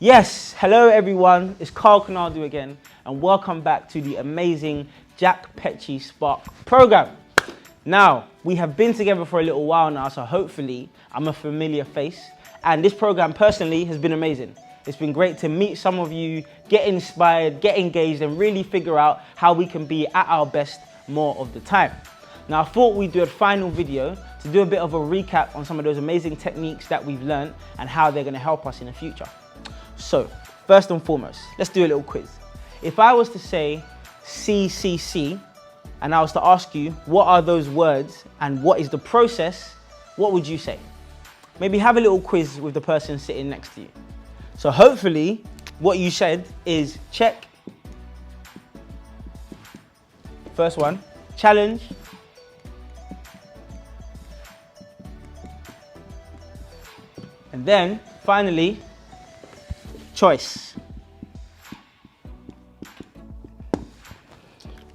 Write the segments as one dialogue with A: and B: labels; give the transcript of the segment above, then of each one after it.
A: Yes, hello everyone, it's Carl Canaldo again, and welcome back to the amazing Jack Petchey Spark program. Now, we have been together for a little while now, so hopefully I'm a familiar face, and this program personally has been amazing. It's been great to meet some of you, get inspired, get engaged, and really figure out how we can be at our best more of the time. Now, I thought we'd do a final video to do a bit of a recap on some of those amazing techniques that we've learned and how they're going to help us in the future. So, first and foremost, let's do a little quiz. If I was to say CCC, and I was to ask you what are those words and what is the process, what would you say? Maybe have a little quiz with the person sitting next to you. So hopefully what you said is check. First one, challenge. And then finally, choice.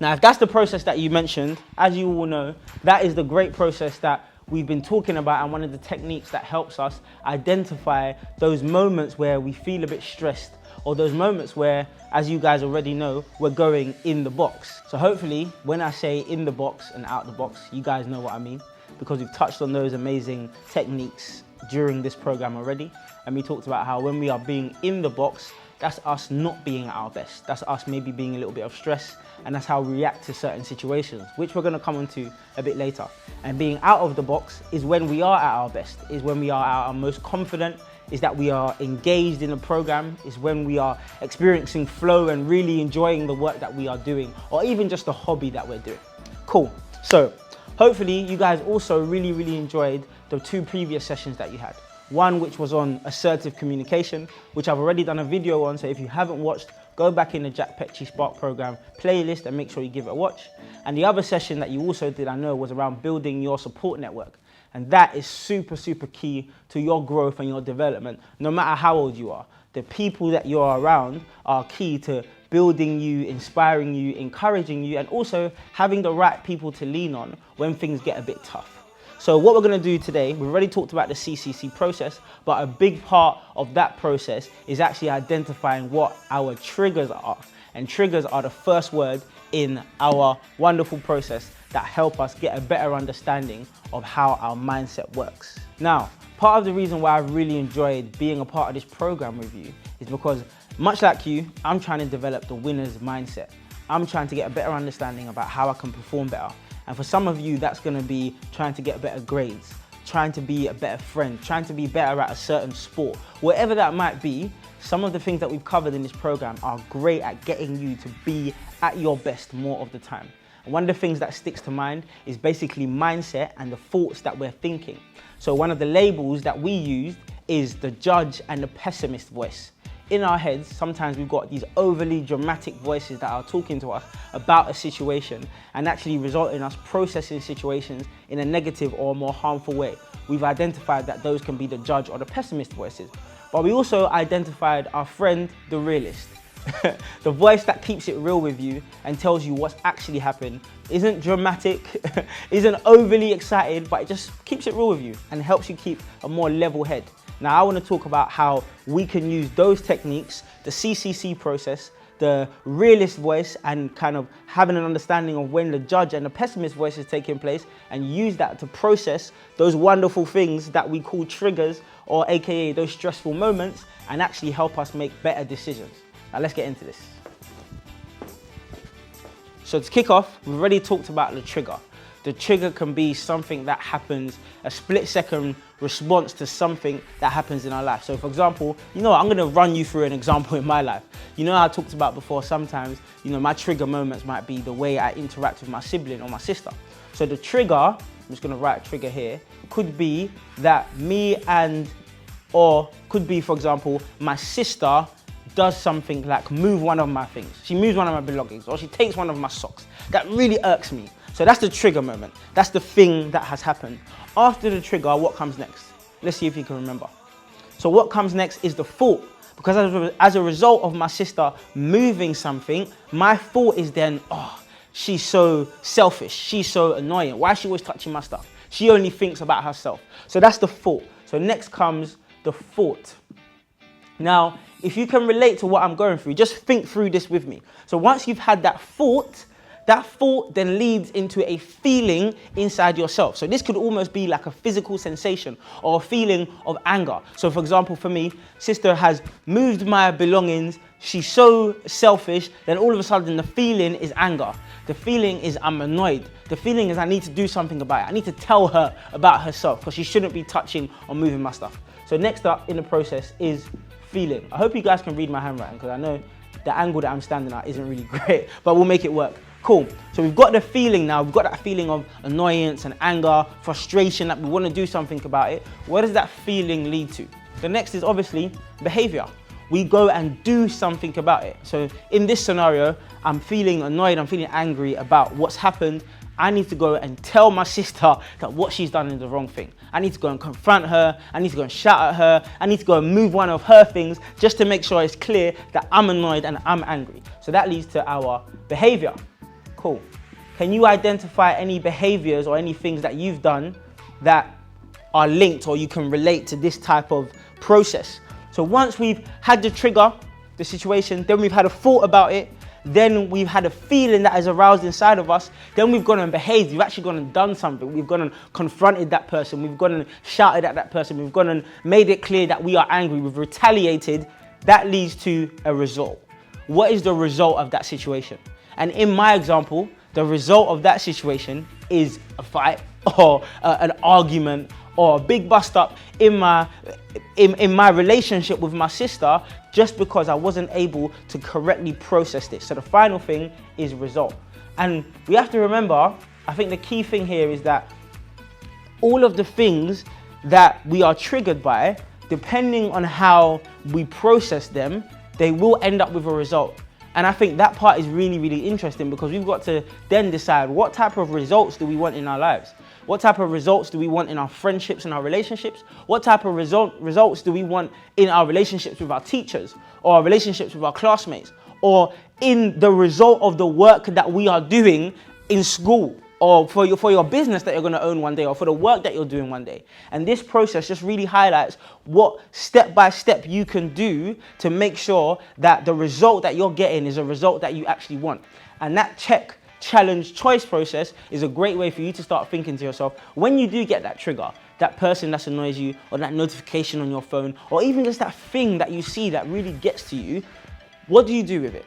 A: Now, if that's the process that you mentioned, as you all know, that is the great process that we've been talking about and one of the techniques that helps us identify those moments where we feel a bit stressed or those moments where, as you guys already know, we're going in the box. So hopefully, when I say in the box and out the box, you guys know what I mean, because we've touched on those amazing techniques during this program already. And we talked about how when we are being in the box, that's us not being at our best. That's us maybe being a little bit of stress, and that's how we react to certain situations, which we're going to come onto a bit later. And being out of the box is when we are at our best, is when we are at our most confident, is that we are engaged in a program, is when we are experiencing flow and really enjoying the work that we are doing, or even just the hobby that we're doing. Cool. So hopefully you guys also really enjoyed the two previous sessions that you had. One which was on assertive communication, which I've already done a video on, so if you haven't watched, go back in the Jack Petchey Spark program playlist and make sure you give it a watch. And the other session that you also did, I know, was around building your support network. And that is super key to your growth and your development, no matter how old you are. The people that you're around are key to building you, inspiring you, encouraging you, and also having the right people to lean on when things get a bit tough. So what we're going to do today, we've already talked about the CCC process, but a big part of that process is actually identifying what our triggers are. And triggers are the first word in our wonderful process that help us get a better understanding of how our mindset works. Now, part of the reason why I've really enjoyed being a part of this program with you is because, much like you, I'm trying to develop the winner's mindset. I'm trying to get a better understanding about how I can perform better. And for some of you, that's going to be trying to get better grades, trying to be a better friend, trying to be better at a certain sport. Whatever that might be, some of the things that we've covered in this program are great at getting you to be at your best more of the time. And one of the things that sticks to mind is basically mindset and the thoughts that we're thinking. So one of the labels that we used is the judge and the pessimist voice. In our heads, sometimes we've got these overly dramatic voices that are talking to us about a situation and actually result in us processing situations in a negative or more harmful way. We've identified that those can be the judge or the pessimist voices. But we also identified our friend, the realist. The voice that keeps it real with you and tells you what's actually happened, isn't dramatic, isn't overly excited, but it just keeps it real with you and helps you keep a more level head. Now, I want to talk about how we can use those techniques, the CCC process, the realist voice, and kind of having an understanding of when the judge and the pessimist voice is taking place, and use that to process those wonderful things that we call triggers, or AKA those stressful moments, and actually help us make better decisions. Now, let's get into this. So to kick off, we've already talked about the trigger. The trigger can be something that happens, a split-second response to something that happens in our life. So for example, I'm going to run you through an example in my life. I talked about before, sometimes, my trigger moments might be the way I interact with my sibling or my sister. So the trigger, I'm just going to write a trigger here, could be that could be, for example, my sister does something like move one of my things. She moves one of my belongings, or she takes one of my socks. That really irks me. So that's the trigger moment. That's the thing that has happened. After the trigger, what comes next? Let's see if you can remember. So what comes next is the thought. Because as a result of my sister moving something, my thought is then, oh, she's so selfish. She's so annoying. Why is she always touching my stuff? She only thinks about herself. So that's the thought. So next comes the thought. Now, if you can relate to what I'm going through, just think through this with me. So once you've had that thought then leads into a feeling inside yourself. So this could almost be like a physical sensation or a feeling of anger. So for example, for me, sister has moved my belongings. She's so selfish. Then all of a sudden the feeling is anger. The feeling is I'm annoyed. The feeling is I need to do something about it. I need to tell her about herself because she shouldn't be touching or moving my stuff. So next up in the process is feeling. I hope you guys can read my handwriting because I know the angle that I'm standing at isn't really great, but we'll make it work. Cool. So we've got the feeling now. We've got that feeling of annoyance and anger, frustration, that we want to do something about it. What does that feeling lead to? The next is obviously behavior. We go and do something about it. So in this scenario, I'm feeling annoyed, I'm feeling angry about what's happened. I need to go and tell my sister that what she's done is the wrong thing. I need to go and confront her. I need to go and shout at her. I need to go and move one of her things just to make sure it's clear that I'm annoyed and I'm angry. So that leads to our behavior. Cool. Can you identify any behaviors or any things that you've done that are linked or you can relate to this type of process? So once we've had the trigger, the situation, then we've had a thought about it, then we've had a feeling that is aroused inside of us, then we've gone and behaved, we've actually gone and done something, we've gone and confronted that person, we've gone and shouted at that person, we've gone and made it clear that we are angry, we've retaliated, that leads to a result. What is the result of that situation? And in my example, the result of that situation is a fight or an argument or a big bust up in my relationship with my sister just because I wasn't able to correctly process this. So the final thing is result. And we have to remember, I think the key thing here is that all of the things that we are triggered by, depending on how we process them, they will end up with a result. And I think that part is really, really interesting because we've got to then decide what type of results do we want in our lives? What type of results do we want in our friendships and our relationships? What type of results do we want in our relationships with our teachers or our relationships with our classmates or in the result of the work that we are doing in school or for your business that you're going to own one day or for the work that you're doing one day? And this process just really highlights what step by step you can do to make sure that the result that you're getting is a result that you actually want. And that check, challenge, choice process is a great way for you to start thinking to yourself, when you do get that trigger, that person that annoys you or that notification on your phone or even just that thing that you see that really gets to you, what do you do with it?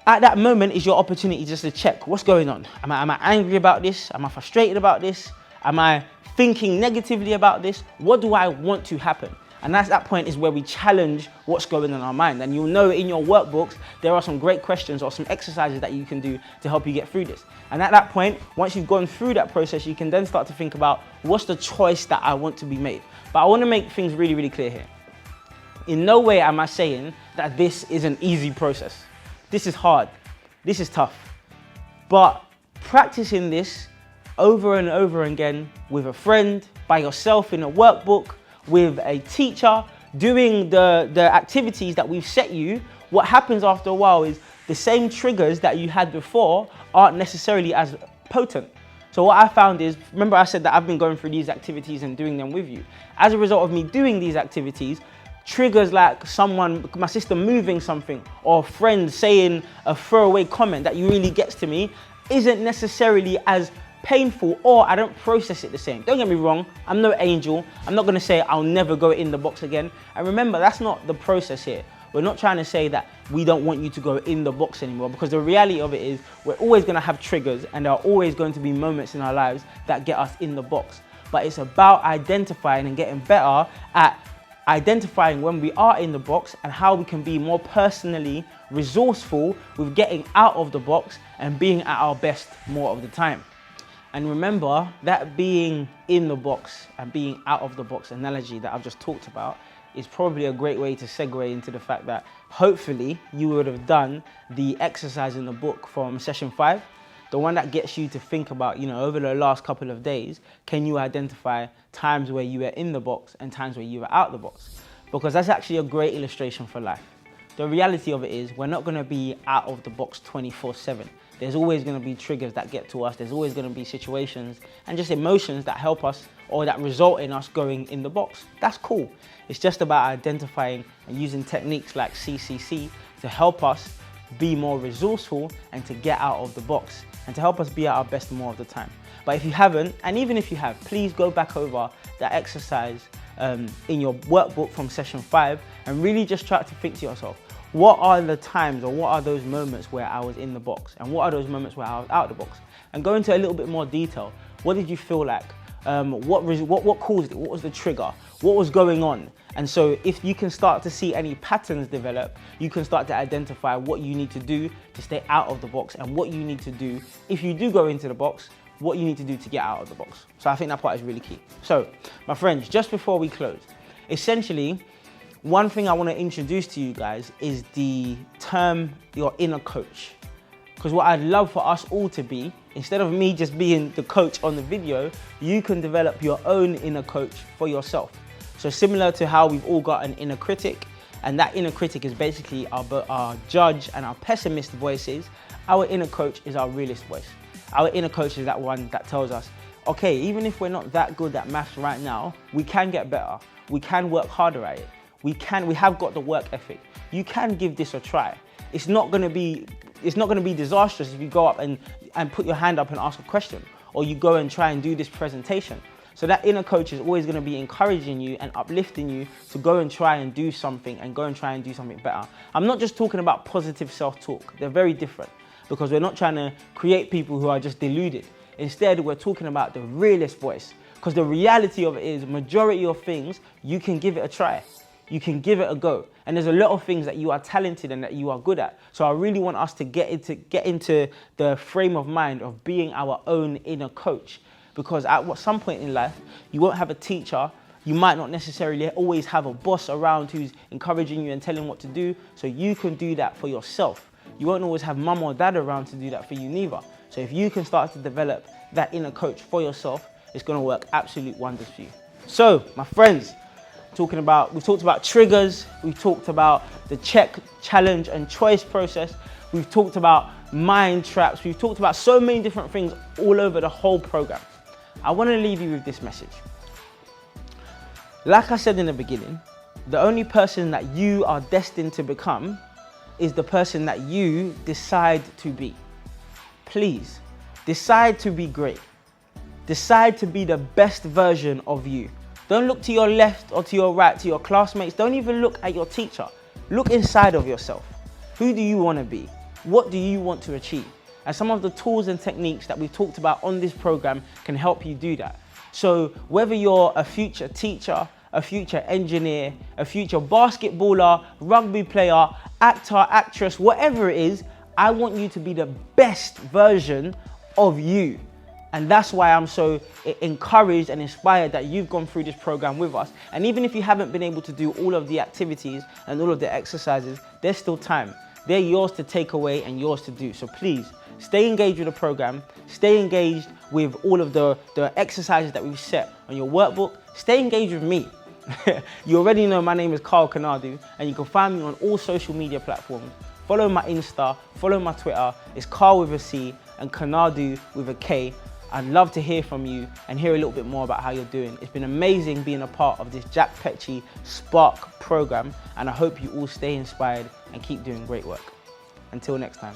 A: At that moment is your opportunity just to check what's going on. Am I angry about this? Am I frustrated about this? Am I thinking negatively about this? What do I want to happen? And at that point is where we challenge what's going on in our mind. And you'll know in your workbooks, there are some great questions or some exercises that you can do to help you get through this. And at that point, once you've gone through that process, you can then start to think about what's the choice that I want to be made. But I want to make things really, really clear here. In no way am I saying that this is an easy process. This is hard. This is tough. But practicing this over and over again with a friend, by yourself in a workbook, with a teacher, doing the activities that we've set you, what happens after a while is the same triggers that you had before aren't necessarily as potent. So what I found is, remember I said that I've been going through these activities and doing them with you. As a result of me doing these activities, triggers like my sister moving something or a friend saying a throwaway comment that really gets to me isn't necessarily as painful, or I don't process it the same. Don't get me wrong, I'm no angel. I'm not going to say I'll never go in the box again. And remember, that's not the process here. We're not trying to say that we don't want you to go in the box anymore, because the reality of it is we're always going to have triggers and there are always going to be moments in our lives that get us in the box. But it's about identifying and getting better at identifying when we are in the box and how we can be more personally resourceful with getting out of the box and being at our best more of the time. And remember that being in the box and being out of the box analogy that I've just talked about is probably a great way to segue into the fact that hopefully you would have done the exercise in the book from session 5, the one that gets you to think about, over the last couple of days, can you identify times where you were in the box and times where you were out the box? Because that's actually a great illustration for life. The reality of it is we're not going to be out of the box 24/7. There's always going to be triggers that get to us. There's always going to be situations and just emotions that help us or that result in us going in the box. That's cool. It's just about identifying and using techniques like CCC to help us be more resourceful and to get out of the box and to help us be at our best more of the time. But if you haven't, and even if you have, please go back over that exercise in your workbook from session 5 and really just try to think to yourself, what are the times or what are those moments where I was in the box and what are those moments where I was out of the box? And go into a little bit more detail. What did you feel like? What caused it? What was the trigger? What was going on? And so if you can start to see any patterns develop, you can start to identify what you need to do to stay out of the box and what you need to do if you do go into the box, what you need to do to get out of the box. So I think that part is really key. So my friends, just before we close, essentially, one thing I want to introduce to you guys is the term your inner coach. Because what I'd love for us all to be, instead of me just being the coach on the video, you can develop your own inner coach for yourself. So similar to how we've all got an inner critic, and that inner critic is basically our judge and our pessimist voices, our inner coach is our realist voice. Our inner coach is that one that tells us, okay, even if we're not that good at maths right now, we can get better. We can work harder at it. We have got the work ethic. You can give this a try. It's not gonna be disastrous if you go up and put your hand up and ask a question, or you go and try and do this presentation. So that inner coach is always gonna be encouraging you and uplifting you to go and try and do something and go and try and do something better. I'm not just talking about positive self-talk. They're very different, because we're not trying to create people who are just deluded. Instead, we're talking about the realist voice, because the reality of it is, majority of things, you can give it a try. You can give it a go. And there's a lot of things that you are talented and that you are good at. So I really want us to get into the frame of mind of being our own inner coach. Because at some point in life, you won't have a teacher. You might not necessarily always have a boss around who's encouraging you and telling what to do. So you can do that for yourself. You won't always have mum or dad around to do that for you neither. So if you can start to develop that inner coach for yourself, it's gonna work absolute wonders for you. So, my friends, we've talked about triggers, we've talked about the check, challenge, and choice process, we've talked about mind traps, we've talked about so many different things all over the whole program. I wanna leave you with this message. Like I said in the beginning, the only person that you are destined to become is the person that you decide to be. Please, decide to be great. Decide to be the best version of you. Don't look to your left or to your right, to your classmates. Don't even look at your teacher. Look inside of yourself. Who do you want to be? What do you want to achieve? And some of the tools and techniques that we've talked about on this program can help you do that. So whether you're a future teacher, a future engineer, a future basketballer, rugby player, actor, actress, whatever it is, I want you to be the best version of you. And that's why I'm so encouraged and inspired that you've gone through this program with us. And even if you haven't been able to do all of the activities and all of the exercises, there's still time. They're yours to take away and yours to do. So please, stay engaged with the program. Stay engaged with all of the exercises that we've set on your workbook. Stay engaged with me. You already know my name is Carl Kanadu, and you can find me on all social media platforms. Follow my Insta, follow my Twitter. It's Carl with a C and Kanadu with a K. I'd love to hear from you and hear a little bit more about how you're doing. It's been amazing being a part of this Jack Petchey Spark program, and I hope you all stay inspired and keep doing great work. Until next time.